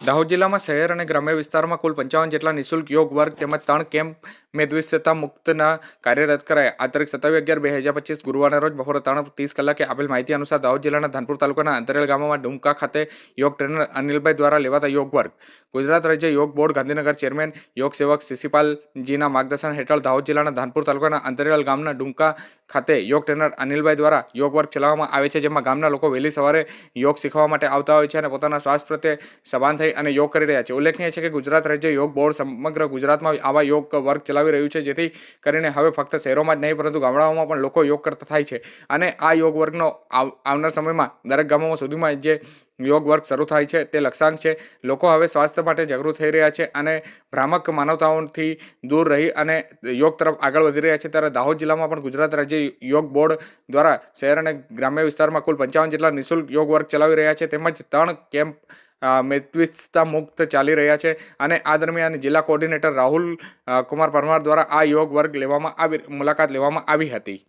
દાહોદ જિલ્લામાં શહેર અને ગ્રામ્ય વિસ્તારમાં કુલ 55 જેટલા નિઃશુલ્ક યોગ વર્ગ તેમજ 3 કેમ્પ મેદસ્વીતા મુક્તના કાર્યરત કરાયા. આ તારીખ 27/11/2025 ગુરુવારના રોજ બપોરે 3:30 કલાકે આપેલ માહિતી અનુસાર દાહોદ જિલ્લાના ધાનપુર તાલુકાના અંતરિયાળ ગામમાં ડુમકા ખાતે યોગ ટ્રેનર અનિલભાઈ દ્વારા લેવાતા યોગ વર્ગ ગુજરાત રાજ્ય યોગ બોર્ડ ગાંધીનગર ચેરમેન યોગ સેવક શિશિપાલજીના માર્ગદર્શન હેઠળ દાહોદ જિલ્લાના ધાનપુર તાલુકાના અંતરિયાળ ગામના ડુમકા ખાતે યોગ ટ્રેનર અનિલભાઈ દ્વારા યોગ વર્ગ ચલાવવામાં આવે છે, જેમાં ગામના લોકો વહેલી સવારે યોગ શીખવા માટે આવતા હોય છે અને પોતાના સ્વાસ્થ્ય પ્રત્યે સભાન થઈ અને યોગ કરી રહ્યા છે. ઉલ્લેખનીય છે કે ગુજરાત રાજ્ય યોગ બોર્ડ સમગ્ર ગુજરાતમાં આવા યોગ વર્ગ ચલાવી રહ્યું છે, જેથી કરીને હવે ફક્ત શહેરોમાં જ નહીં પરંતુ ગામડાઓમાં પણ લોકો યોગ કરતા થાય છે અને આ યોગ વર્ગનો આવનાર સમયમાં દરેક ગામોમાં સુધીમાં જે યોગ વર્ગ શરૂ થાય છે તે લક્ષ્યાંક છે. લોકો હવે સ્વાસ્થ્ય માટે જાગૃત થઈ રહ્યા છે અને ભ્રામક માનવતાઓથી દૂર રહી અને યોગ તરફ આગળ વધી રહ્યા છે. ત્યારે દાહોદ જિલ્લામાં પણ ગુજરાત રાજ્ય યોગ બોર્ડ દ્વારા શહેર અને ગ્રામ્ય વિસ્તારમાં કુલ 55 જેટલા નિઃશુલ્ક યોગ વર્ગ ચલાવી રહ્યા છે, તેમજ 3 કેમ્પ મેદસ્વીતા મુક્ત ચાલી રહ્યા છે અને આ દરમિયાન જિલ્લા કોઓર્ડિનેટર રાહુલ કુમાર પરમાર દ્વારા આ યોગ વર્ગ મુલાકાત લેવામાં આવી હતી.